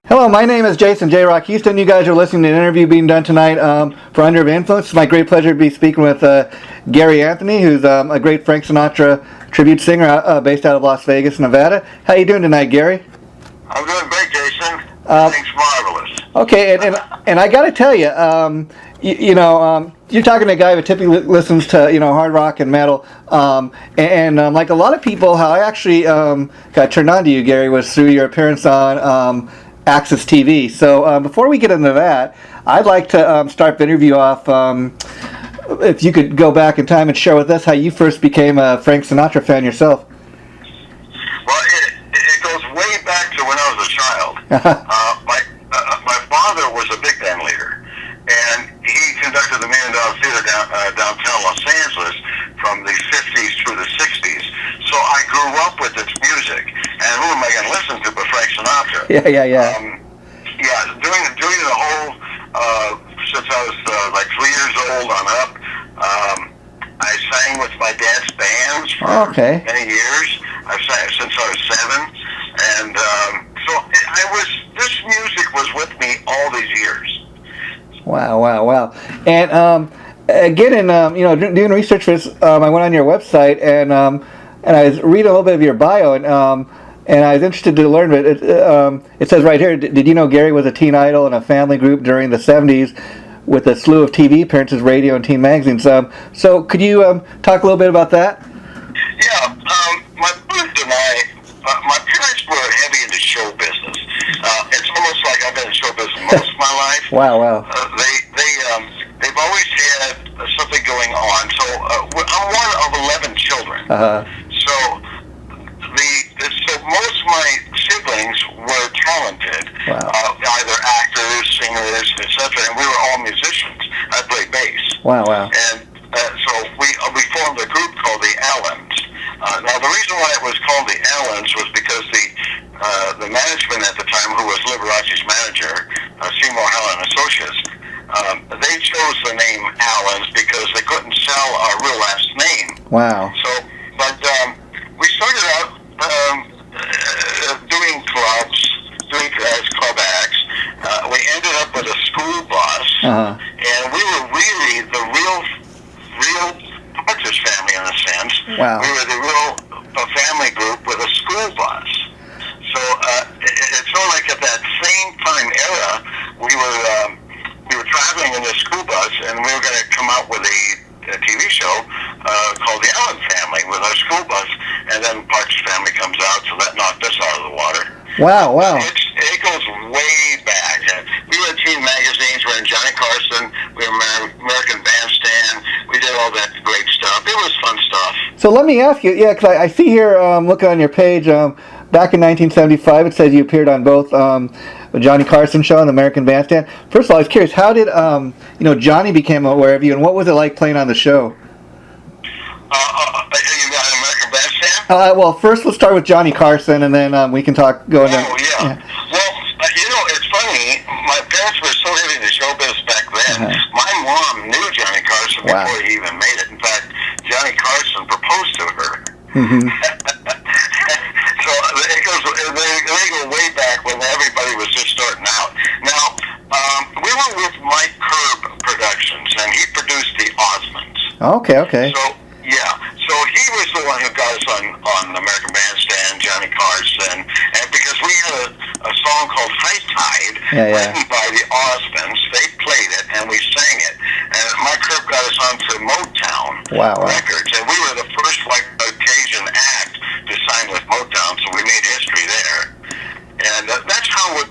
Hello, my name is Jason, JROCK Houston. You guys are listening to an interview being done tonight for Under the Influence. It's my great pleasure to be speaking with Gary Anthony, who's a great Frank Sinatra tribute singer based out of Las Vegas, Nevada. How you doing tonight, Gary? I'm doing great, Jason. Everything's marvelous. Okay, and I got to tell you, you're talking to a guy who typically listens to hard rock and metal, and like a lot of people, how I actually got turned on to you, Gary, was through your appearance on Access TV. So before we get into that, I'd like to start the interview off. If you could go back in time and share with us how you first became a Frank Sinatra fan yourself. Well, it goes way back to when I was a child. My father was a big band leader, and he conducted the $1 Million Theater downtown Los Angeles from the 50s through the 60s. So I grew up with this music, and who am I going to listen to but Frank Sinatra? Yeah. During the whole, since I was like 3 years old on up, I sang with my dad's bands for many years. I've sang since I was 7, and this music was with me all these years. Wow. And again, doing research for this, I went on your website and I was reading a little bit of your bio, and I was interested to learn. But it says right here, did you know Gary was a teen idol in a family group during the 70s with a slew of TV appearances, radio, and teen magazines? So could you talk a little bit about that? Yeah, my brothers and my parents were heavy into show business. It's almost like I've been in show business most of my life. Wow. They've always had something going on. So I'm one of 11 children. So most of my siblings were talented, either actors, singers, etc. And we were all musicians. I played bass. Wow. And so we formed a group called the Allens. Now the reason why it was called the Allens was because the management at the time, who was Liberace's manager, Seymour Helen Associates, they chose the name Allens because they couldn't sell our real last name. Wow. But we started out doing clubs, as club acts. We ended up with a school bus, and we were really the real Partridge Family in a sense. Wow. We were the real family group with a school bus. So it's sort of like at that same time era, we were traveling in this school bus, and we were going to come out with a TV show called The Allen Family with our school bus, and then Partridge Family comes out, so that knocked us out of the water. Wow. It goes way back. We were in teen magazines. We were in Johnny Carson. We were in American Bandstand. We did all that great stuff. It was fun stuff. So let me ask you, because I see here, looking on your page, back in 1975, it says you appeared on both the Johnny Carson show and the American Bandstand. First of all, I was curious, how did Johnny became aware of you, and what was it like playing on the show? You got an American Bandstand? Well, first let's start with Johnny Carson, and then we can talk. Yeah. Well, it's funny. My parents were so heavy into show business back then. My mom knew Johnny Carson before he even made it. In fact, Johnny Carson proposed to her. Mm-hmm. So they go way back when everybody was just starting out. Now, we were with Mike Curb Productions, and he produced the Osmonds. Okay. So he was the one who got us on American Bandstand, Johnny Carson, and because we had a song called High Tide, written by the Osmonds. They played it, and we sang it. And Mike Curb got us onto Motown Records, and we were the first white Caucasian act to sign with Motown, so we made history there. And that's how we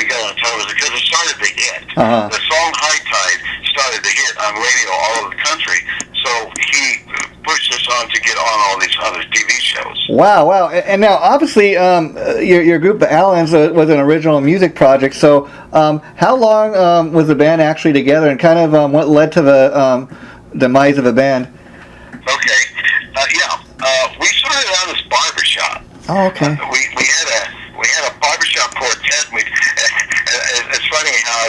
got on television, because it started to hit. The song High Tide started to hit on radio all over the country, so he pushed us on to get on all these other TV shows. Wow. And now, obviously, your group, the Allens, was an original music project, so how long was the band actually together, and kind of what led to the demise of the band? Okay. We started out as barbershop. Oh, okay. We had a barbershop quartet. It's funny how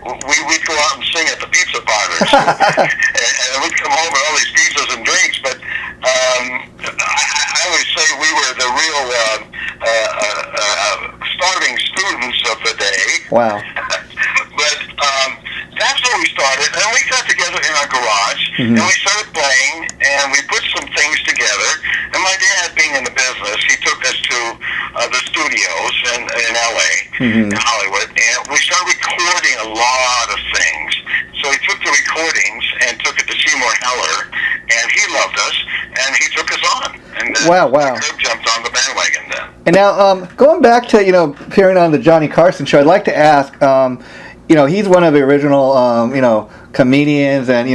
we'd go out and sing at the pizza parlors, and we'd come home with all these pizzas and drinks. But I always say we were the real starving students of the day. Wow. But that's where we started, and we got together in our garage, and we started playing, and we put some things together. And my dad, being in the business, he took us to the studios in L.A., in Hollywood, and we started recording a lot of things. So he took the recordings and took it to Seymour Heller, and he loved us, and he took us on. And wow. Herb jumped on the bandwagon then. And now, going back to, appearing on the Johnny Carson show, I'd like to ask, he's one of the original, comedians, and,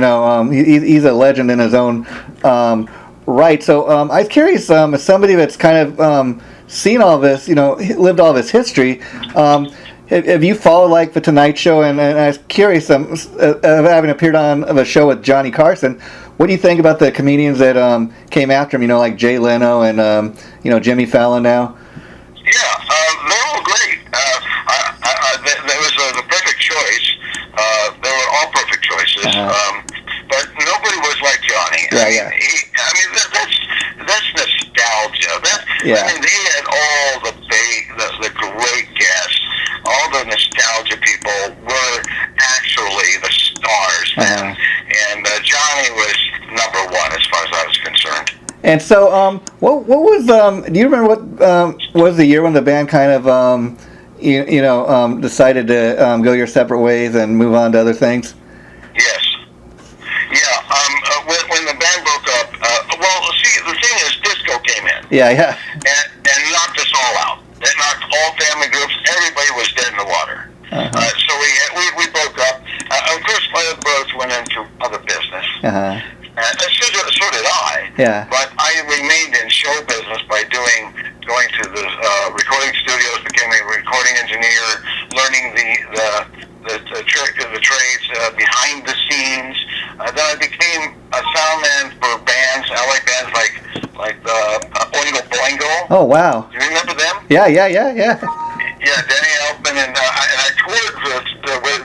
he's a legend in his own right. So I was curious, as somebody that's kind of seen all this, lived all this history, have you followed, like, The Tonight Show? And I was curious, having appeared on the show with Johnny Carson, what do you think about the comedians that came after him, like Jay Leno and, Jimmy Fallon now? Yeah, they're all great. There was the perfect choice. They were all perfect choices. But nobody was like Johnny. Yeah. That's nostalgia. He had all the great guests. All the nostalgia people were actually the stars then. And Johnny was number one as far as I was concerned. And so, what was do you remember what was the year when the band kind of decided to go your separate ways and move on to other things? Yes. Yeah. When the band broke up, see, the thing is, disco came in. Yeah. And knocked us all out. It knocked all family groups. Everybody was dead in the water. So we broke up. Of course, my other brothers went into other business. So did I. Yeah. But I remained in show business by going to the recording studios, became a recording engineer, learning the trades behind the scenes. Then I became a sound man for bands, LA bands like Oingo Boingo. Oh, wow. Do you remember them? Yeah. Yeah, Danny Elfman, and I toured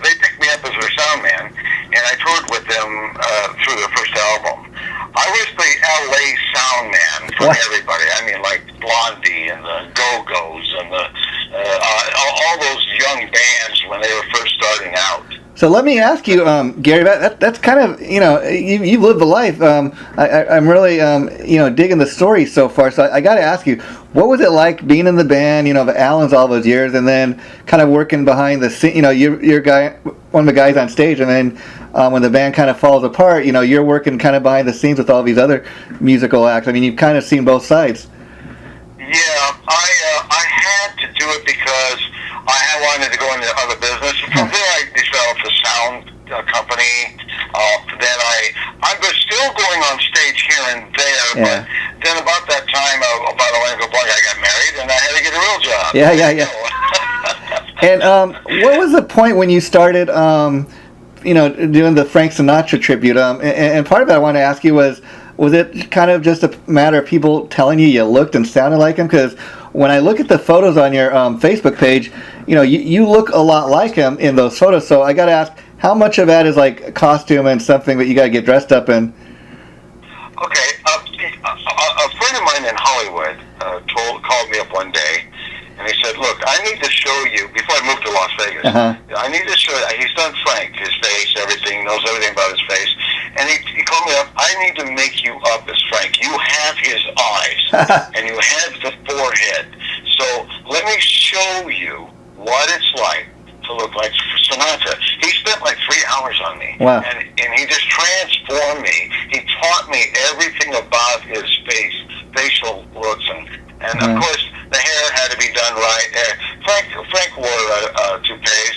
they picked me up as their sound man, and I toured with them through their first album. I was the LA sound man for everybody. I mean, like Blondie and the Go-Go's and all those young bands when they were first starting out. So let me ask you, Gary, that's kind of, you've lived the life. I'm really, digging the story so far. So I got to ask you, what was it like being in the band, the Allens all those years, and then kind of working behind the scene, you're one of the guys on stage, and then when the band kind of falls apart, you're working kind of behind the scenes with all these other musical acts. I mean, you've kind of seen both sides. Yeah, I had to do it because I wanted to go into other business. From there, I developed a sound company. Then I was still going on stage here and there, but then about that time, about a week ago, I got married, and I had to get a real job. Yeah. And what was the point when you started, doing the Frank Sinatra tribute? And part of it I wanted to ask you was it kind of just a matter of people telling you looked and sounded like him? Because when I look at the photos on your Facebook page, you look a lot like him in those photos. So I got to ask, how much of that is like a costume and something that you got to get dressed up in? Okay, a friend of mine in Hollywood called me up one day, and he said, "Look, I need to show you." Before I moved to Las Vegas, I need to show you. He's done Frank, his face, everything, knows everything about his face, and he called me up. I need to make you up as Frank. You have his eyes, and you have the forehead. So let me show you what it's like to look like Sinatra. He spent like 3 hours on me. Wow. And he just transformed me. He taught me everything about his face, facial looks, and of course the hair had to be done right. Frank wore toupees,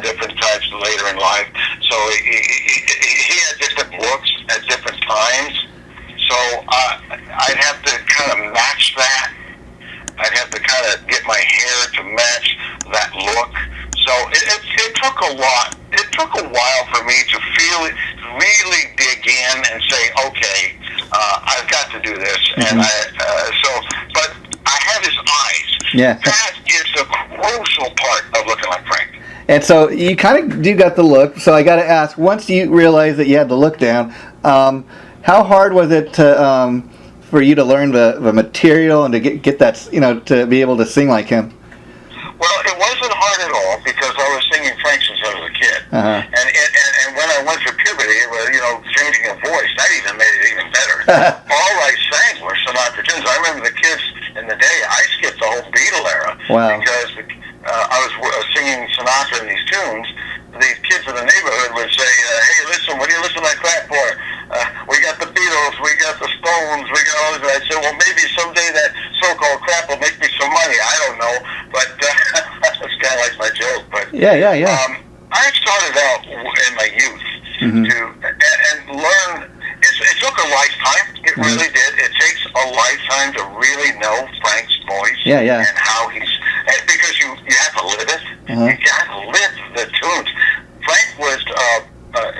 different types later in life. So he had different looks at different times. So I'd have to kind of match that. I'd have to kind of get my hair to match that look. So it took a lot. It took a while for me to really dig in and say, okay, I've got to do this. And but I have his eyes. Yeah. That is the crucial part of looking like Frank. And so you kind of do got the look. So I got to ask, once you realized that you had the look down, how hard was it to for you to learn the material and to get that, to be able to sing like him? Well, it wasn't hard at all because I was singing Frank since I was a kid. And when I went through puberty, it was, changing a voice. That even made it even better. All I sang were Sinatra tunes. I remember the kids in the day, I skipped the whole Beatle era. Wow. Because I was singing Sinatra in these tunes. These kids in the neighborhood would say, hey, listen, what do you listen to that crap for? We got the Beatles, we got the Stones, we got all this. I said, well, maybe someday that so-called crap will make me some money. I don't know, but that's kind of like my joke. But yeah. I started out in my youth to and learn. It took a lifetime. It really did. It takes a lifetime to really know Frank's voice and how because you have to live it. You got to live the tunes. Frank was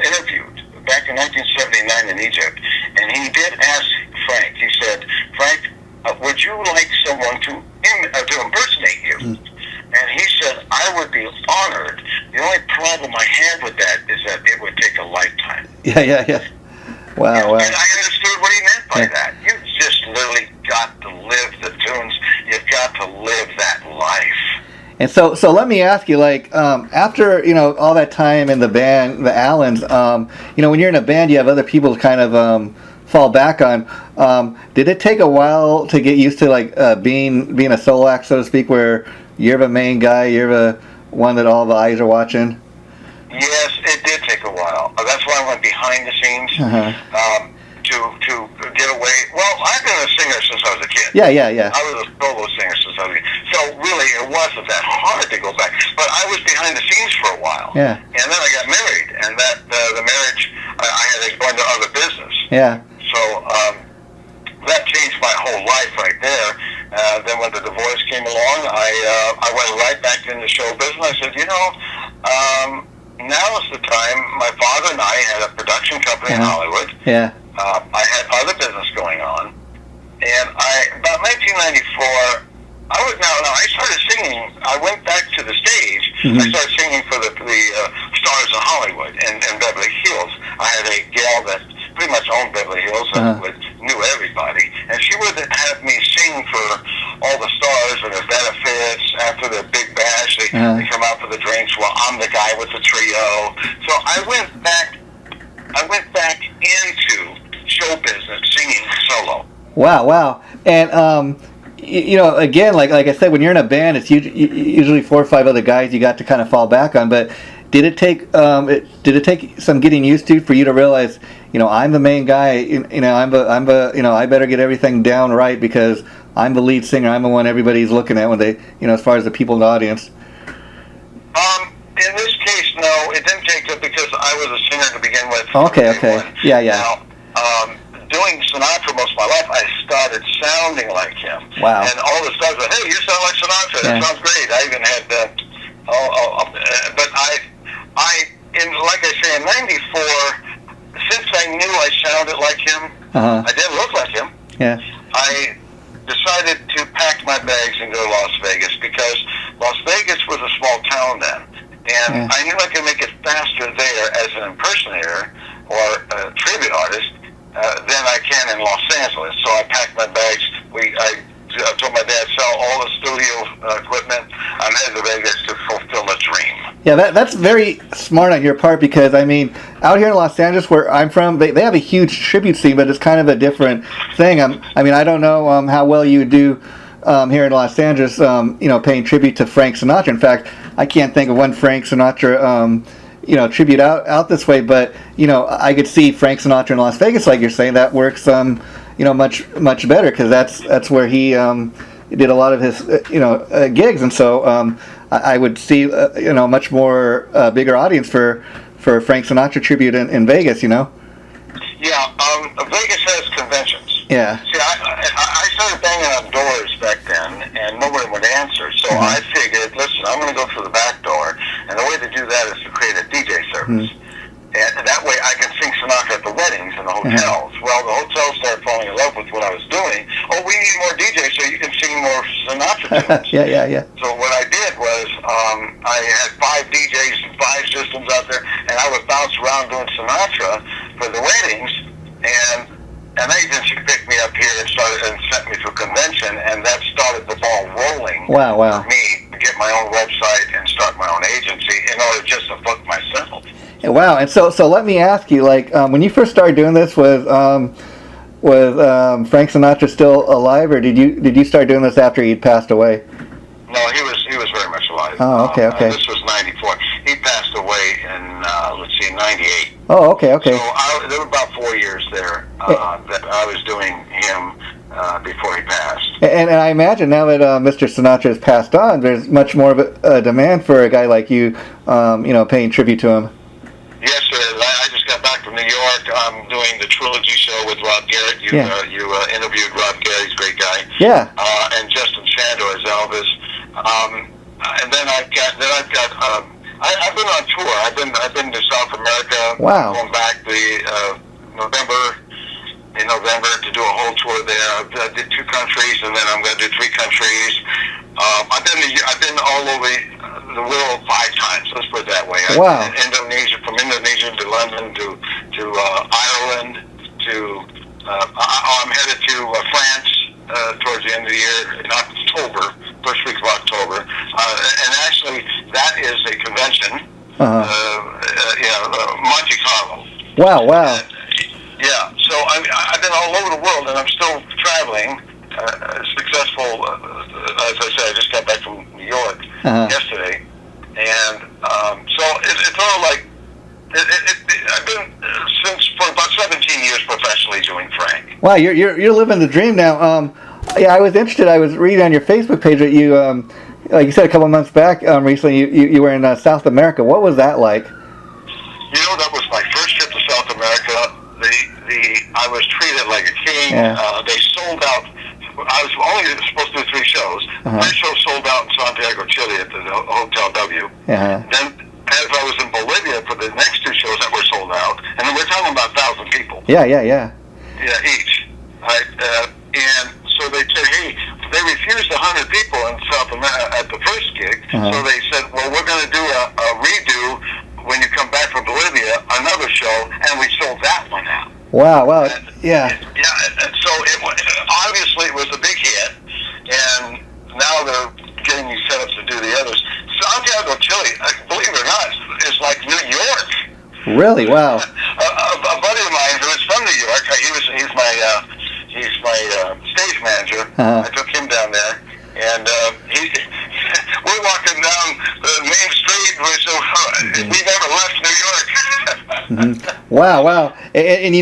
interviewed back in 1979 in Egypt, and he did ask Frank. He said, Frank, would you like someone to impersonate you? And he said, I would be honored. The only problem I had with that is that it would take a lifetime. Yeah. Wow. And I understood what he meant by that. You just literally got to live the tunes. You've got to live that life. And so let me ask you, like, after, all that time in the band, the Allens, when you're in a band, you have other people to kind of fall back on. Did it take a while to get used to, like, being a solo act, so to speak, where you're the main guy, you're the one that all the eyes are watching? Yes, it did take a while. That's why I went behind the scenes to get away. Well, I've been a singer since I was a kid. Yeah. I was a solo singer since I was a kid. So really, it wasn't that hard to go back. But I was behind the scenes for a while. Yeah. And then I got married, and that the marriage, I had to go into other business. Yeah. So that changed my whole life right there. Then when the divorce came along, I went right back into show business. I said, now is the time. My father and I had a production company in Hollywood. Yeah. I had other business going on, and about 1994, I started singing. I went back to the stage. I started singing for the stars in Hollywood and Beverly Hills. I had a gal that pretty much owned Beverly Hills and knew everybody, and she would have me sing for all the stars and their benefits. After the big bash, they come out for the drinks. Well, I'm the guy with the trio. So I went back into show business, singing solo. Wow. And again, like I said, when you're in a band, it's usually 4 or 5 other guys you got to kind of fall back on. But did it take some getting used to for you to realize, I'm the main guy, I better get everything down right because I'm the lead singer. I'm the one everybody's looking at when they, as far as the people in the audience. In this case, no, it didn't take it because I was a singer to begin with. Okay. Yeah. Now, doing Sinatra most of my life, I started sounding like him. Wow. And all the stars were, hey, you sound like Sinatra. That sounds great. I even had but like I say, in 94, since I knew I sounded like him, I didn't look like him. Yeah. I decided to pack my bags and go to Las Vegas because Las Vegas was a small town then. And I knew I could make it faster there as an impersonator or a tribute artist than I can in Los Angeles. So I packed my bags. I told my dad, sell all the studio equipment. I'm headed to Vegas to fulfill a dream. Yeah, that's very smart on your part because, out here in Los Angeles where I'm from, they have a huge tribute scene, but it's kind of a different thing. I don't know how well you do here in Los Angeles, paying tribute to Frank Sinatra. In fact, I can't think of one Frank Sinatra, tribute out this way, but, I could see Frank Sinatra in Las Vegas, like you're saying. That works, much better because that's where he did a lot of his, gigs. And so I would see, much more bigger audience for Frank Sinatra tribute in Vegas, Yeah, Vegas has conventions. Yeah. See, I started banging on doors back then, and nobody would answer. So I figured, listen, I'm going to go through the back door, and the way to do that is to create a DJ service. And that way I can sing Sinatra at the weddings and the hotels. Well, the hotels started falling in love with what I was doing. Oh, we need more DJs so you can sing more Sinatra tunes. Yeah. So what I did was I had 5 DJs and 5 systems out there, and I would bounce around doing Sinatra for the weddings, and an agency picked me up here and sent me to a convention, and that started the ball rolling Wow. for me to get my own website and start my own agency in order just to book myself. Wow. And so let me ask you, like, when you first started doing this, was Frank Sinatra still alive, or did you start doing this after he'd passed away? No, he was very much alive. Oh, okay. This was 94. He passed away in, 98. Oh, okay. So there were about 4 years there that I was doing him before he passed. And I imagine now that Mr. Sinatra has passed on, there's much more of a demand for a guy like you, paying tribute to him. Yes, sir. I just got back from New York. I'm doing the trilogy show with Rob Garrett. You interviewed Rob Garrett. He's a great guy. Yeah. And Justin Sando as Elvis. And then I've been on tour. I've been to South America. Wow. Going back in November to do a whole tour there. I did 2 countries, and then I'm going to do 3 countries. I've been all over the world 5 times. Let's put it that way. Wow. From Indonesia to London to Ireland to I'm headed to France towards the end of the year in October, first week of October, and actually that is a convention. Monte Carlo. Wow. Yeah, so I've been all over the world, and I'm still traveling. Successful, as I said, I just got back from New York yesterday, and so it's all like I've been for about 17 years professionally doing Frank. Wow, you're living the dream now. I was interested. I was reading on your Facebook page that you, like you said a couple of months back, recently you were in South America. What was that like? That was my first trip to South America. I was treated like a king. Yeah. They sold out. I was only supposed to do 3 shows. The first show sold out in Santiago, Chile at the Hotel W. Yeah. Then, as I was in Bolivia for the next 2 shows that were sold out, and we're talking about 1,000 people. Yeah. Yeah, each. Right? And so they said, hey, they refused 100 people in South America at the first gig. So they said, well, we're going to do a redo when you come back from Bolivia, another show, and we sold that one out. Wow. Yeah, and so obviously it was a big hit, and now they're getting these setups to do the others. Santiago, Chile, believe it or not, is like New York. Really? Wow. A buddy of mine who is from New York, he's my stage manager. I took him down there, and we're walking down the main street. We never left New York. Wow. And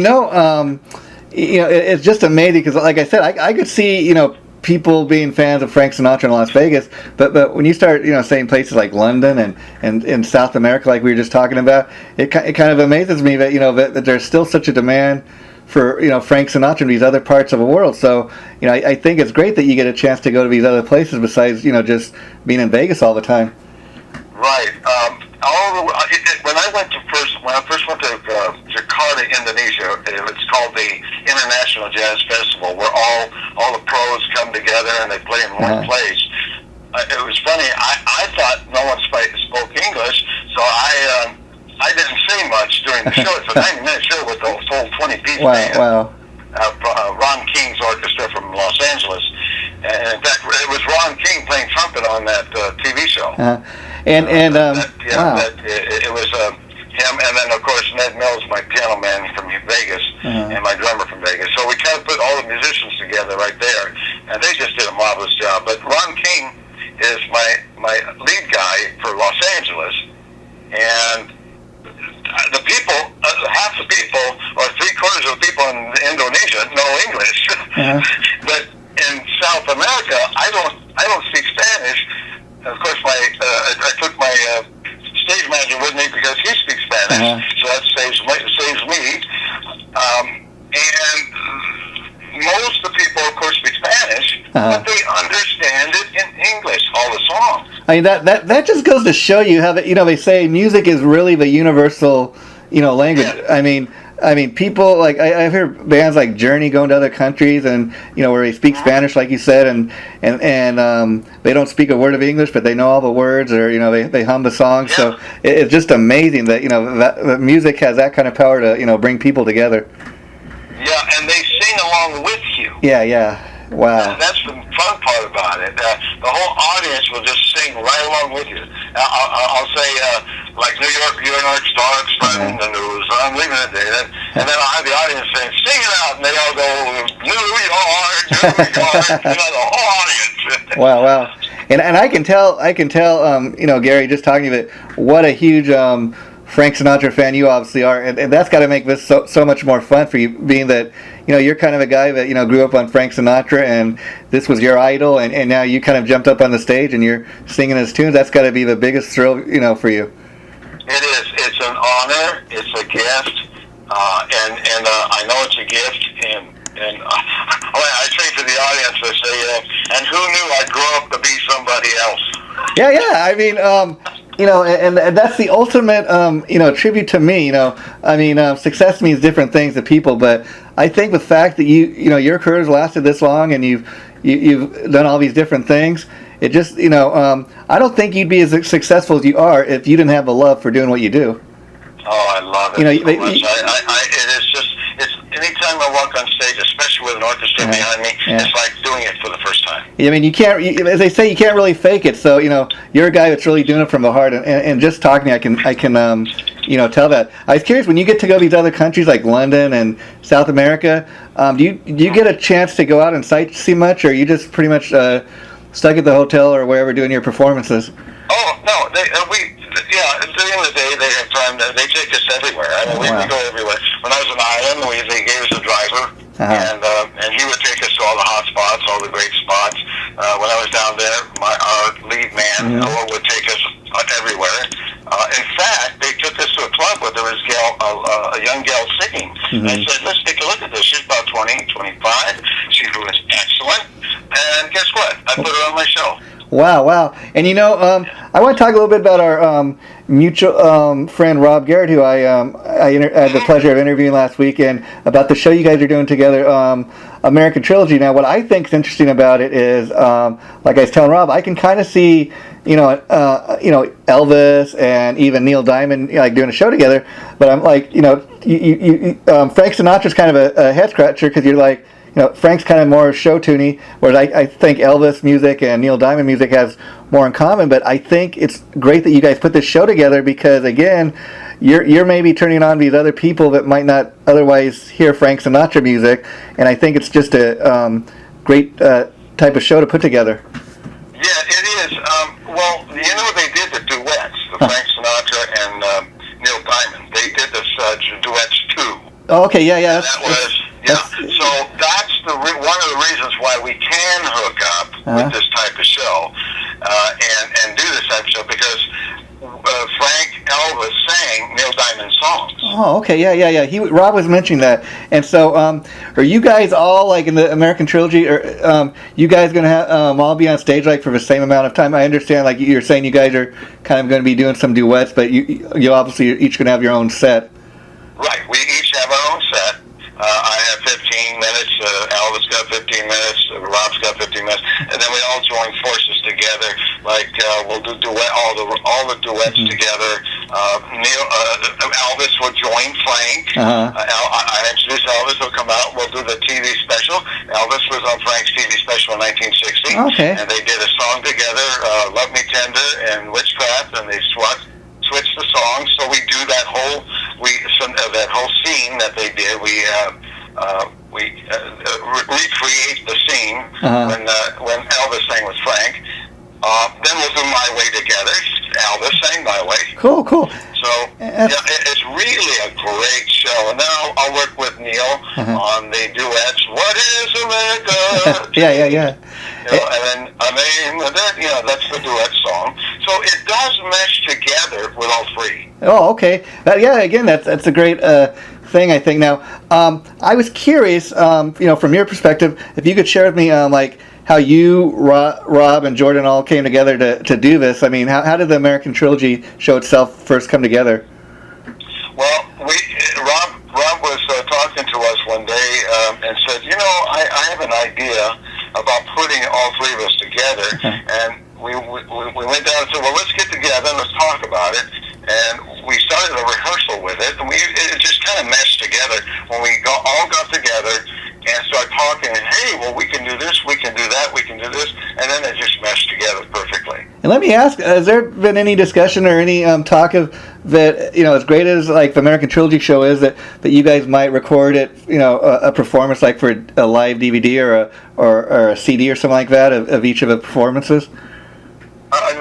it's just amazing because, like I said, I could see people being fans of Frank Sinatra in Las Vegas, but when you start saying places like London and in South America, like we were just talking about, it kind of amazes me that that there's still such a demand for Frank Sinatra in these other parts of the world. So I think it's great that you get a chance to go to these other places besides just being in Vegas all the time. Right. When I first went to Jakarta, Indonesia, it's called the International Jazz Festival, where all the pros come together and they play in one place. It was funny. I thought no one spoke English, so I didn't say much during the show. It's a 90-minute show with a full 20-piece band. Wow. Ron King's orchestra from Los Angeles. And in fact, it was Ron King playing trumpet on that TV show. Wow. It was him, and then of course Ned Mills, my piano man from Vegas, and my drummer from Vegas. So we kind of put all the musicians together right there, and they just did a marvelous job. But Ron King is my lead guy for Los Angeles, and the people, half the people, or 3/4 of the people in Indonesia know English, but in South America, I don't speak Spanish. Of course, I took my stage manager with me because he speaks Spanish, so that saves me. And most of the people, of course, speak Spanish, but they understand it in English, all the songs. I mean, that just goes to show you how that they say music is really the universal language. Yeah. I mean, people like I've heard bands like Journey going to other countries and where they speak Spanish, like you said, and they don't speak a word of English, but they know all the words, or they hum the songs. Yeah. So it's just amazing that that music has that kind of power to bring people together. Yeah, and they sing along with you. Yeah. Wow. That's the fun part about it. The whole audience will just sing right along with you. I'll say, like New York starts spreading the news. I'm leaving it there. And then I'll have the audience saying, sing it out. And they all go, New York, the whole audience. Wow. And I can tell, Gary, just talking to you, what a huge Frank Sinatra fan you obviously are, and that's got to make this so much more fun for you, being that you're kind of a guy that grew up on Frank Sinatra, and this was your idol, and now you kind of jumped up on the stage and you're singing his tunes. That's got to be the biggest thrill, for you. It is. It's an honor. It's a gift, and I know it's a gift, and I say to the audience, I say, and who knew I'd grow up to be somebody else? Yeah. I mean, and that's the ultimate, tribute to me. Success means different things to people, but I think the fact that your career's lasted this long and you've done all these different things, it just, I don't think you'd be as successful as you are if you didn't have the love for doing what you do. Oh, I love it so much. It is just, anytime I walk on stage, especially with an orchestra behind me, it's like doing it for the first time. I mean, you can't, as they say, you can't really fake it. So, you're a guy that's really doing it from the heart. And just talking to you, I can tell that. I was curious, when you get to go to these other countries like London and South America, do you get a chance to go out and sightsee much, or are you just pretty much stuck at the hotel or wherever doing your performances? Oh, no, at the end of the day, they have time. They take us everywhere. We go everywhere. When I was in Ireland, they gave us a driver, and he would take us to all the hot spots, all the great spots. When I was down there, our lead man would take us everywhere. In fact, they took us to a club where there was a young gal singing. I said, let's take a look at this. She's about 20, 25. She was excellent. And guess what? I put her on my show. Wow. And I want to talk a little bit about our mutual friend Rob Garrett, who I had the pleasure of interviewing last week, and about the show you guys are doing together, American Trilogy. Now, what I think is interesting about it is, like I was telling Rob, I can kind of see, Elvis and even Neil Diamond like doing a show together. But I'm like, Frank Sinatra's kind of a head scratcher, because you're like, Frank's kind of more show-tuney, whereas I think Elvis music and Neil Diamond music has more in common. But I think it's great that you guys put this show together, because, again, you're maybe turning on these other people that might not otherwise hear Frank Sinatra music, and I think it's just a great type of show to put together. Yeah, it is. Well, they did the duets, the Frank Sinatra and Neil Diamond. They did the duets, too. Oh, okay, yeah. So that's one of the reasons why we can hook up with this type of show and do this type of show, because Frank Elvis sang Neil Diamond songs. Oh, okay, yeah. Rob was mentioning that. And so, are you guys all like in the American Trilogy, or you guys going to have all be on stage like for the same amount of time? I understand, like you're saying, you guys are kind of going to be doing some duets, but you obviously are each going to have your own set. Right, we each have our own set. I have 15 minutes, Elvis got 15 minutes, Rob's got 15 minutes, and then we all join forces together. Like we'll do all the duets together. Elvis will join Frank. I introduce Elvis. He'll come out. We'll do the TV special. Elvis was on Frank's TV special in 1960, and they did a song together, "Love Me Tender" and "Witchcraft," and they switch the songs. So we do that whole scene that they did. We recreate the scene when Elvis sang with Frank. Then we'll do "My Way Together." Elvis sang "My Way." Cool. So it's really a great show. And then I'll work with Neil on the duets. "What is America?" Yeah. And then that's the duet song. So it does mesh together with all three. Oh, okay. Again, that's a great thing, I think. Now, I was curious, from your perspective, if you could share with me, like how you, Rob, and Jordan all came together to do this. I mean, how did the American Trilogy show itself first come together? Well, Rob was talking to us one day and said, I have an idea about putting all three of us together. And we went down and said, well, let's get together and let's talk about it. And we started a rehearsal with it, and it just kind of meshed together when we all got together and started talking. And hey, well, we can do this, we can do that, we can do this, and then it just meshed together perfectly. And And let me ask: has there been any discussion or any talk of that? As great as like the American Trilogy show is, that you guys might record it. A performance like for a live DVD or a CD or something like that of each of the performances. Are you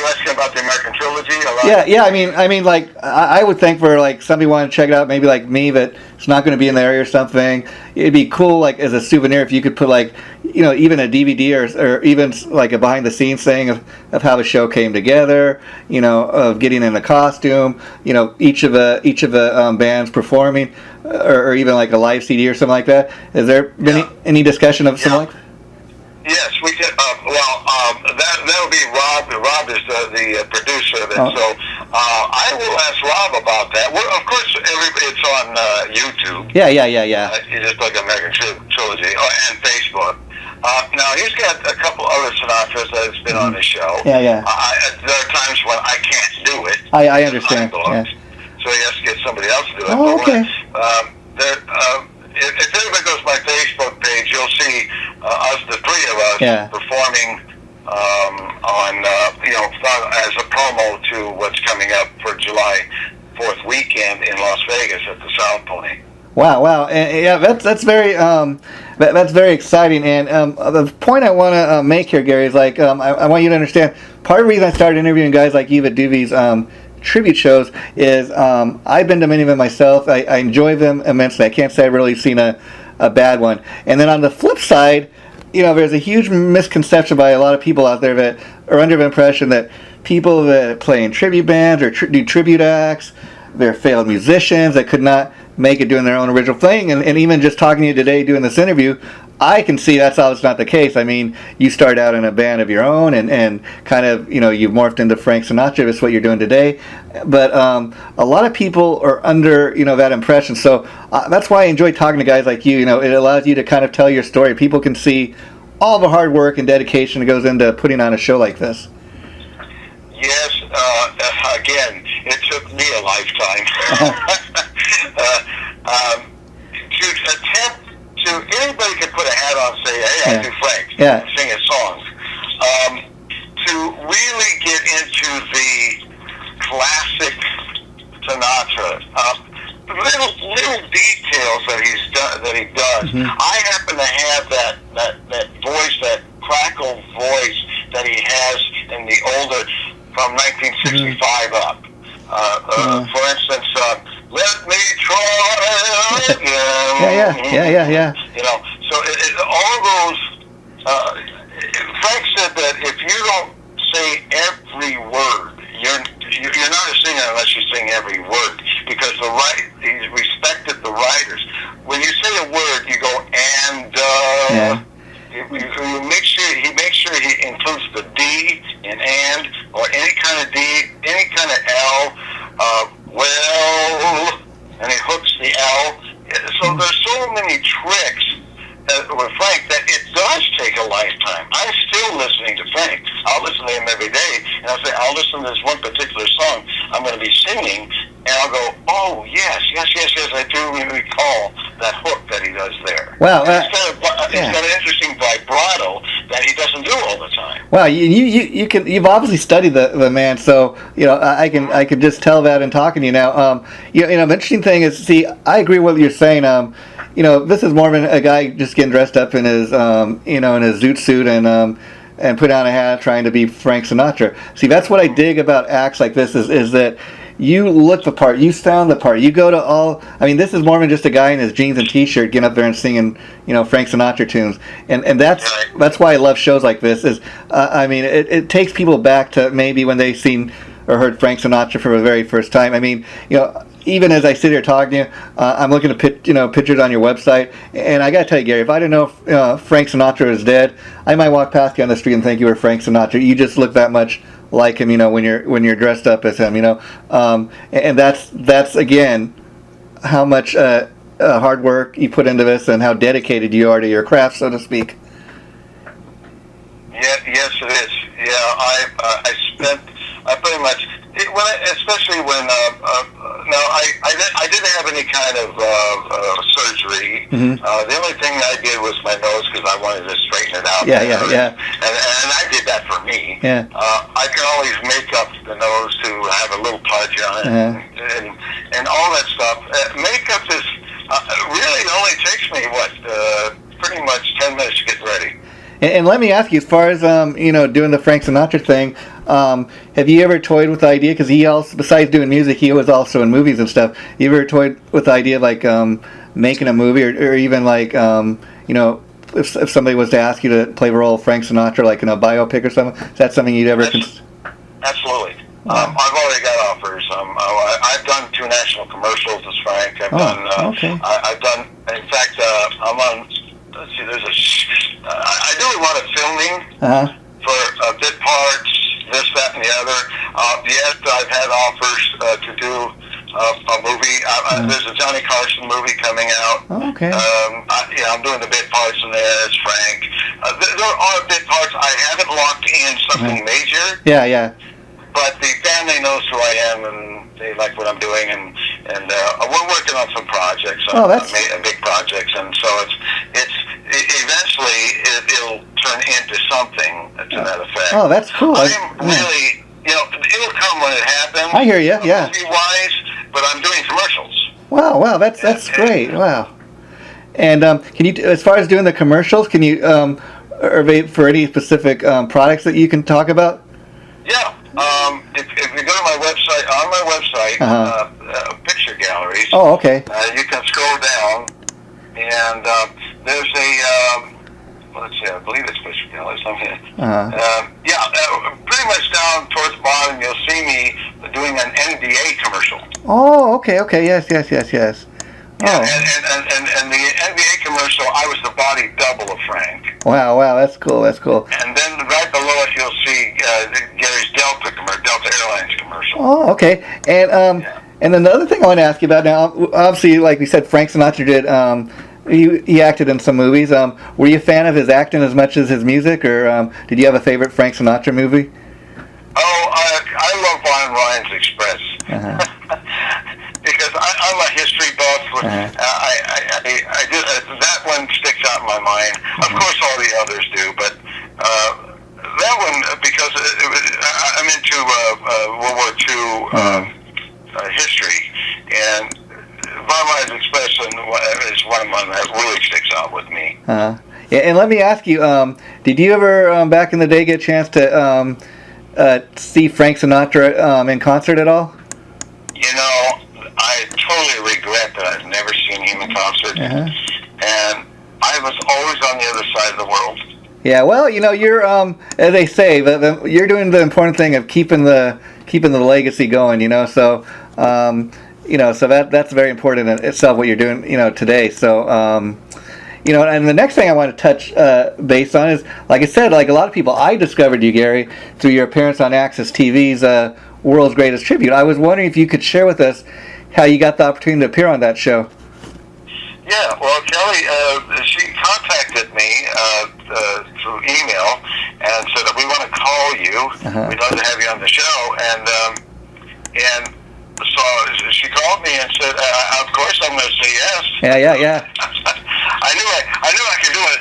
asking about the American Trilogy? Yeah. I mean, like I would think for like somebody wanting to check it out, maybe like me, that it's not going to be in the area or something. It'd be cool, like as a souvenir, if you could put like, even a DVD or even like a behind the scenes thing of how the show came together. Of getting in a costume. Each of the bands performing, or even like a live CD or something like that. Has there been any discussion of something like that? Yes, we did. That'll be Rob. Rob is the producer of it. Oh. So I will ask Rob about that. Well, of course, it's on YouTube. Yeah. You just look at American Trilogy and Facebook. Now he's got a couple other Sinatras that's been on the show. Yeah. There are times when I can't do it. I understand. Yeah. So he has to get somebody else to do it. Oh, okay. If everybody goes to my Facebook page, you'll see us, the three of us, performing as a promo to what's coming up for July 4th weekend in Las Vegas at the Sound Point. Wow, and that's very exciting. And the point I want to make here, Gary, is like I want you to understand. Part of the reason I started interviewing guys like you that do these tribute shows is I've been to many of them myself. I enjoy them immensely. I can't say I've really seen a bad one. And then on the flip side, there's a huge misconception by a lot of people out there that are under the impression that people that play in tribute bands or do tribute acts, they're failed musicians that could not make it doing their own original thing. And even just talking to you today doing this interview, I can see that's obviously not the case. I mean, you started out in a band of your own and kind of, you've morphed into Frank Sinatra. That's what you're doing today. But a lot of people are under, that impression. So that's why I enjoy talking to guys like you. It allows you to kind of tell your story. People can see all the hard work and dedication that goes into putting on a show like this. Yes, again, it took me a lifetime. To attempt to, anybody could put a hat on and say, hey, I do Frank, and sing his songs. To really get into the classic Sinatra, little details that he does. Mm-hmm. I happen to have that voice, that crackle voice that he has in the older, from 1965 up. For instance, let me try again. Yeah. So all those, Frank said that if you don't say every word, you're not a singer unless you sing every word, because he respected the writers. When you say a word, you go and. You make sure he includes the D in and, or any kind of D, any kind of L. And he hooks the L. So there's so many tricks with Frank that it does take a lifetime. I'm still listening to Frank. I'll listen to him every day, and I'll listen to this one particular song I'm going to be singing, and I'll go, oh, yes, I do recall that hook that he does there. Wow. It's got an interesting vibrato that he doesn't do all the time. Wow, you've obviously studied the man, so I can just tell that in talking to you now. The interesting thing is, see, I agree with what you're saying. This is more of a guy just getting dressed up in his in his zoot suit and put on a hat trying to be Frank Sinatra. See, that's what I dig about acts like this is that you look the part, you sound the part, you go to all. I mean, this is more than just a guy in his jeans and T-shirt getting up there and singing, Frank Sinatra tunes, and that's why I love shows like this. It takes people back to maybe when they seen or heard Frank Sinatra for the very first time. I mean, even as I sit here talking to you, I'm looking at pictures on your website, and I gotta tell you, Gary, if I didn't know Frank Sinatra is dead, I might walk past you on the street and think you were Frank Sinatra. You just look that much like him, when you're dressed up as him, and that's again how much hard work you put into this and how dedicated you are to your craft, so to speak. Yes, it is. Yeah, I pretty much, especially when no, I didn't have any kind of surgery. Mm-hmm. The only thing I did was my nose because I wanted to straighten it out. Yeah. And I did that for me. Yeah. I can always make up the nose to have a little pudge on it, and all that stuff. Makeup is really only takes me pretty much 10 minutes to get ready. And let me ask you, as far as doing the Frank Sinatra thing, have you ever toyed with the idea? Because he also, besides doing music, he was also in movies and stuff. You ever toyed with the idea of like making a movie, or even like if somebody was to ask you to play the role of Frank Sinatra, like in a biopic or something? Is that something you'd ever? Absolutely. I've already got offers. I've done 2 national commercials as Frank. Okay. I've done. In fact, I'm on. Let's see. I do a lot of filming for bit parts, this, that, and the other. Yes, I've had offers to do a movie. There's a Johnny Carson movie coming out. Okay. I'm doing the bit parts in there as Frank. There are bit parts. I haven't locked in something major. Yeah. But the family knows who I am, and they like what I'm doing, and we're working on some projects, big projects, and so it's eventually it'll turn into something to that effect. Oh, that's cool. I'm really, it'll come when it happens. I hear you. Yeah. Movie-wise, but I'm doing commercials. Wow, that's great. Wow. And can you, as far as doing the commercials, can you for any specific products that you can talk about? Yeah. If you go to my website, picture galleries. Oh, okay. You can scroll down, and there's let's see, I believe it's picture galleries. Pretty much down towards the bottom, you'll see me doing an NBA commercial. Oh, okay, yes. Oh. And the NBA commercial, I was the body double of Frank. Wow, that's cool. And then right below it, you'll see Gary's Delta Airlines commercial. Oh, okay. And then the other thing I want to ask you about now, obviously, like we said, Frank Sinatra did. He acted in some movies. Were you a fan of his acting as much as his music, or did you have a favorite Frank Sinatra movie? Oh, I love Von Ryan's Express. Because I'm a history buff. I do, that one sticks out in my mind. Of course, all the others do, but that one, because I'm into World War II history, and Von Ryan's Express is one of them that really sticks out with me. Yeah, and let me ask you, did you ever, back in the day, get a chance to see Frank Sinatra in concert at all? I totally regret that I've never seen him in concert, and I was always on the other side of the world. Yeah, well, you're, as they say, you're doing the important thing of keeping the legacy going. So so that's very important in itself, what you're doing, today. So, and the next thing I want to touch base on is, like I said, like a lot of people, I discovered you, Gary, through your appearance on Access TV's World's Greatest Tribute. I was wondering if you could share with us how you got the opportunity to appear on that show. Yeah, well, Kelly, she contacted me through email and said that we want to call you. We'd love to have you on the show, and so she called me and said, "Of course, I'm going to say yes." Yeah. I knew I could do it.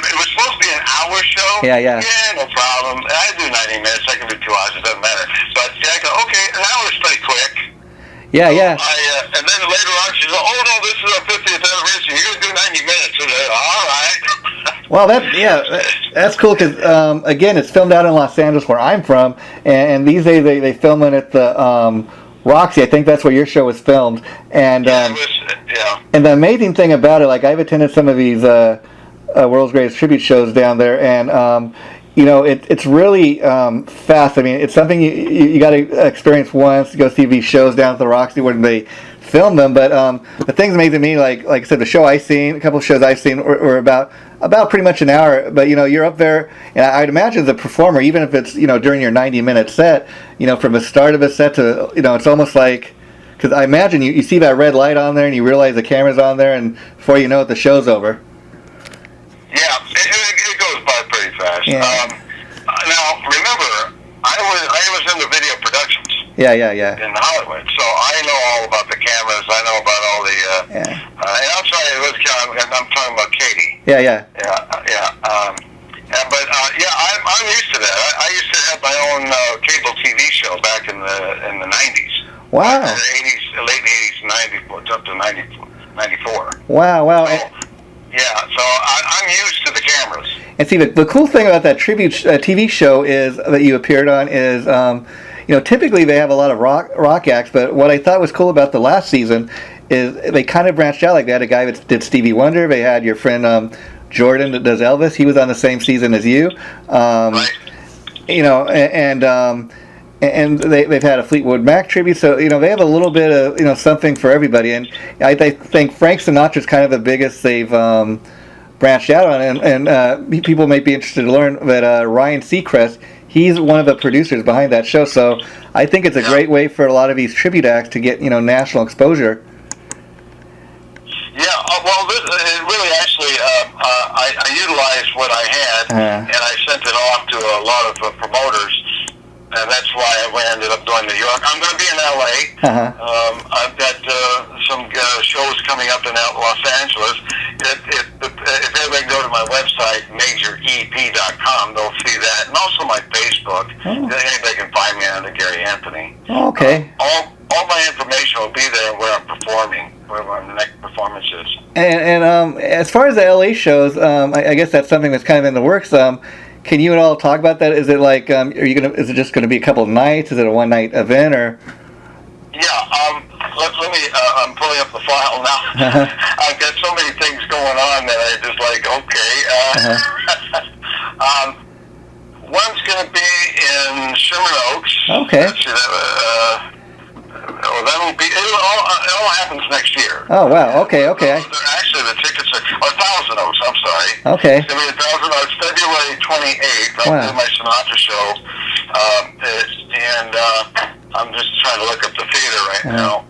It was supposed to be an hour show. Yeah. Yeah, no problem. I do 90 minutes. I can do 2 hours. It doesn't matter. But I go, okay, an hour is pretty quick. Yeah. And then later on, she said, "Oh no, this is our 50th anniversary. You're going to do 90 minutes." And I said, "All right." Well, that's cool because again, it's filmed out in Los Angeles, where I'm from, and these days they film it at the Roxy. I think that's where your show was filmed, and and the amazing thing about it, like I've attended some of these World's Greatest Tribute shows down there, and it's really fast. I mean, it's something you got to experience once. Go see these shows down at the Roxy where they film them. But the thing's amazing to me, like I said, the show I seen, a couple of shows I've seen were about pretty much an hour. But you're up there, and I'd imagine the performer, even if it's during your 90-minute set, from the start of a set to it's almost like, because I imagine you see that red light on there and you realize the camera's on there, and before you know it, the show's over. Yeah, it goes by pretty fast. Yeah. Now, remember, I was in the video productions. Yeah. in Hollywood. So I know all about the cameras. I know about all the. And I'm sorry, I'm talking about Katie. Yeah. I'm used to that. I used to have my own cable TV show back in the 90s. Wow. The 80s, late 80s, 90s, up to 94. Wow. So I'm used to the cameras. And see, the cool thing about that tribute TV show is that you appeared on is, typically they have a lot of rock acts, but what I thought was cool about the last season is they kind of branched out. Like they had a guy that did Stevie Wonder. They had your friend Jordan that does Elvis. He was on the same season as you. Right. And they've had a Fleetwood Mac tribute, so they have a little bit of something for everybody. And I think Frank Sinatra's kind of the biggest they've branched out on. And people might be interested to learn that Ryan Seacrest, he's one of the producers behind that show. So I think it's a great way for a lot of these tribute acts to get national exposure. Yeah, well, it really actually, I utilized what I had, and I sent it off to a lot of promoters, and that's why I ended up doing New York. I'm going to be in L.A. I've got some shows coming up in Los Angeles. If everybody go to my website, majorep.com, they'll see that, and also my Facebook. Anybody can find me under Gary Anthony. Okay. All my information will be there where I'm performing, where my next performance is. And as far as the LA shows, I guess that's something that's kind of in the works. Can you at all talk about that? Is it like, is it just going to be a couple of nights? Is it a one-night event, or? Yeah, let me, I'm pulling up the file now. I've got so many things going on that I just one's going to be in Sherman Oaks. Okay. That'll be, it all happens next year. Oh, wow. Okay. Actually, the tickets are Thousand Oaks, I'm sorry. Okay. It's going to be Thousand Oaks, February 28th. I'll do my Sinatra show. I'm just trying to look up the theater right now.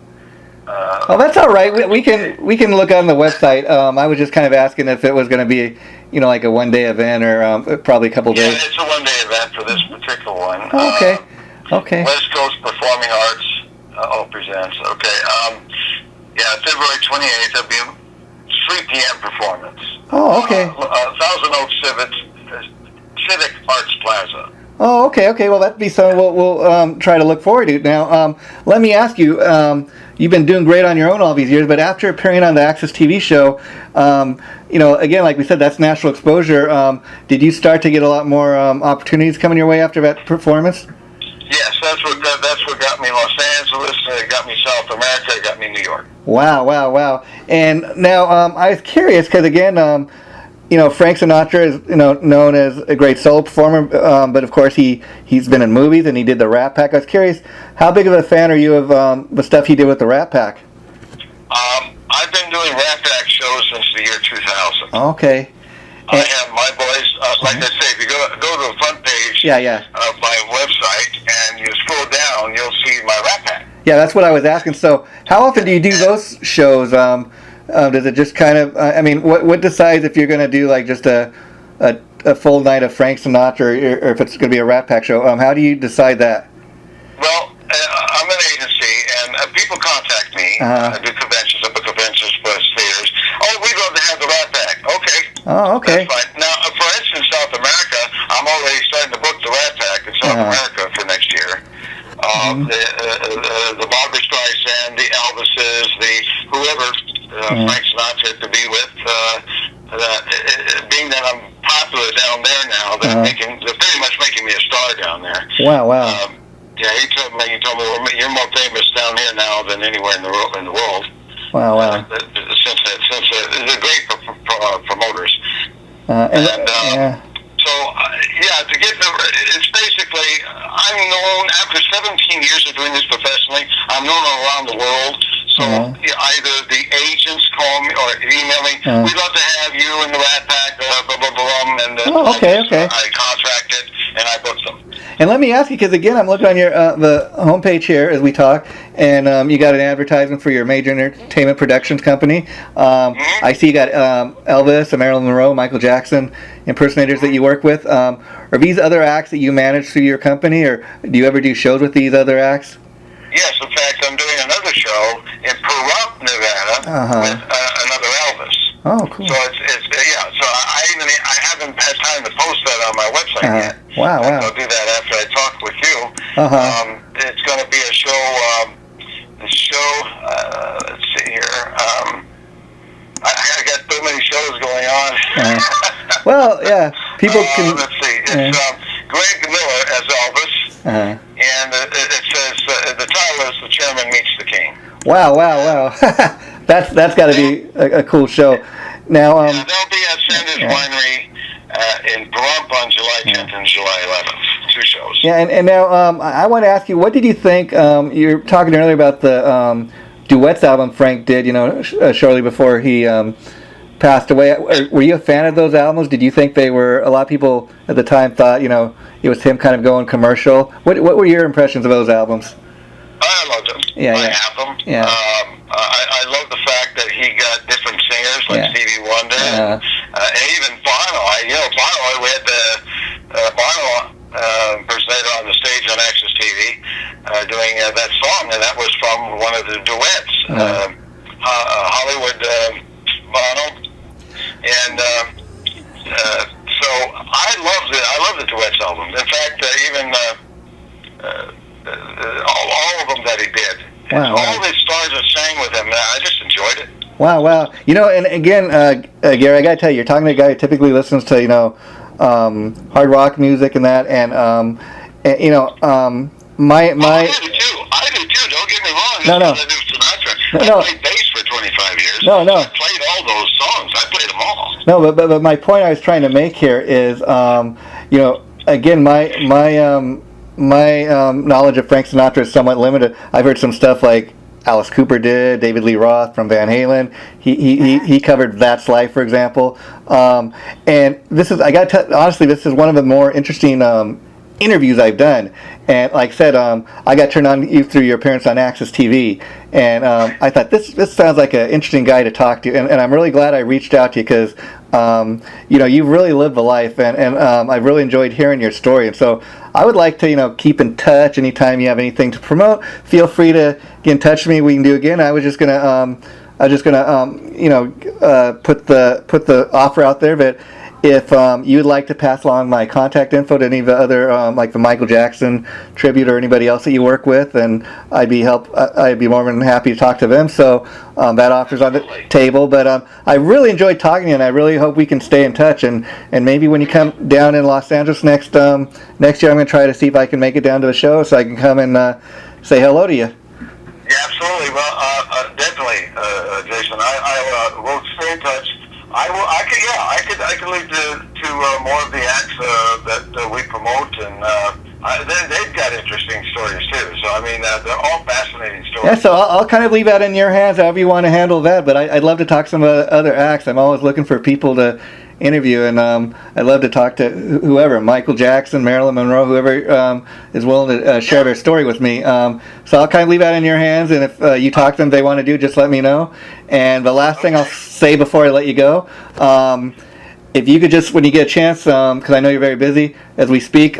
Oh, that's all right. We can look on the website. I was just kind of asking if it was going to be, like a one-day event or probably a couple days. Yeah, it's a one-day event for this particular one. Okay. West Coast Performing Arts presents. Okay. February 28th. There'll be a 3 p.m. performance. Oh, okay. Thousand Oaks Civic Arts Plaza. Oh, okay. Well, that'd be something we'll try to look forward to. Now, let me ask you. You've been doing great on your own all these years, but after appearing on the Access TV show, again, like we said, that's national exposure. Did you start to get a lot more opportunities coming your way after that performance? Yes, that's what got me Los Angeles. It got me South America. It got me New York. Wow. And now I was curious because again, Frank Sinatra is known as a great soul performer, but of course he's been in movies and he did the Rat Pack. I was curious, how big of a fan are you of the stuff he did with the Rat Pack? I've been doing Rat Pack shows since the year 2000. Okay. I have my boys, like I say, if you go to the front page of my website and you scroll down, you'll see my Rat Pack. Yeah, that's what I was asking. So how often do you do those shows? Does it just kind of, what decides if you're going to do like just a full night of Frank Sinatra or if it's going to be a Rat Pack show? How do you decide that? Well, I'm an agency and people contact me. I do conventions, I book conventions for theaters. Oh, we'd love to have the Rat Pack. Okay. Oh, okay. That's fine. Now, for instance, South America, I'm already starting to book the Rat Pack in South America for next year. The Barbra Streisand, the Elvises, the whoever Frank Sinatra to be with. Being that I'm popular down there now, they're pretty much making me a star down there. Wow. He told me you're more famous down here now than anywhere in the world. Wow. Since they're great promoters. To get it's basically, I'm known, after 17 years of doing this professionally, I'm known around the world. So either the agents call me or email me, we'd love to have you in the Rat Pack, blah, blah, blah, and then I contract it and I book them. And let me ask you, because again, I'm looking on your the homepage here as we talk, and you got an advertisement for your major entertainment productions company. I see you got Elvis, Marilyn Monroe, Michael Jackson impersonators that you work with. Are these other acts that you manage through your company, or do you ever do shows with these other acts? a show in Pahrump, Nevada, with another Elvis. Oh, cool. So it's yeah. So I haven't had time to post that on my website yet. Wow. I'll do that after I talk with you. It's going to be a show. Let's see here. I got so many shows going on. Well, yeah. People can. Let's see. It's Greg Miller as Elvis, and it says the title is "The Chairman Meets the King." Wow. That's got to be a cool show. Now, they'll be at Sanders Winery in Pahrump on July 10th and July 11th. 2 shows. Yeah, and now I want to ask you, what did you think? You were talking earlier about the duets album Frank did, shortly before he passed away. Were you a fan of those albums? Did you think they were? A lot of people at the time thought, it was him kind of going commercial. What were your impressions of those albums? I loved them. I have them. Yeah. I love the fact that he got different singers like Stevie Wonder and even Bono. We had Bono impersonator on the stage on Access TV doing that song, and that was from one of the duets, Hollywood Bono, and so I love the duets album. In fact, even all of them that he did. Wow. All the stars that sang with him, I just enjoyed it. Wow. And again, Gary, I got to tell you, you're talking to a guy who typically listens to, hard rock music and that, and my. I do too. Don't get me wrong. No. I do Sinatra. I played bass for 25 years. No. I played all those songs. I played them all. No, but my point I was trying to make here is, again, my knowledge of Frank Sinatra is somewhat limited. I've heard some stuff like Alice Cooper did, David Lee Roth from Van Halen. He covered That's Life, for example. And this is, honestly, this is one of the more interesting interviews I've done. And like I said, I got turned on you through your appearance on Access TV, and I thought this sounds like an interesting guy to talk to, and I'm really glad I reached out to you because you've really lived the life, and I've really enjoyed hearing your story, and so I would like to keep in touch. Anytime you have anything to promote, feel free to get in touch with me. We can do it again. I was just gonna put the offer out there, but if you would like to pass along my contact info to any of the other, like the Michael Jackson tribute or anybody else that you work with, and I'd be more than happy to talk to them. So that offer's on the table. But I really enjoyed talking to you, and I really hope we can stay in touch. And maybe when you come down in Los Angeles next year, I'm going to try to see if I can make it down to the show so I can come and say hello to you. Yeah, absolutely. Well, definitely, Jason. I will stay in touch. I could lead to more of the acts that we promote, and they've got interesting stories too. So they're all fascinating stories. Yeah, so I'll kind of leave that in your hands, however you want to handle that. But I'd love to talk to some other acts. I'm always looking for people to interview, and I'd love to talk to whoever, Michael Jackson, Marilyn Monroe, whoever is willing to share their story with me. So I'll kind of leave that in your hands, and if you talk to them, they want to do, just let me know. And the last thing I'll say before I let you go, if you could just, when you get a chance, because I know you're very busy as we speak,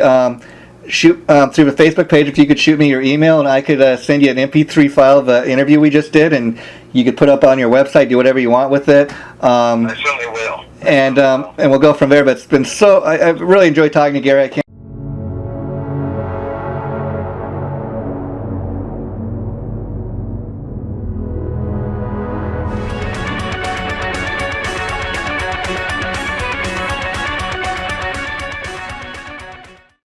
shoot through the Facebook page, if you could shoot me your email, and I could send you an MP3 file of the interview we just did, and you could put up on your website, do whatever you want with it. I certainly will. And we'll go from there. But it's been I really enjoyed talking to Gary. I can't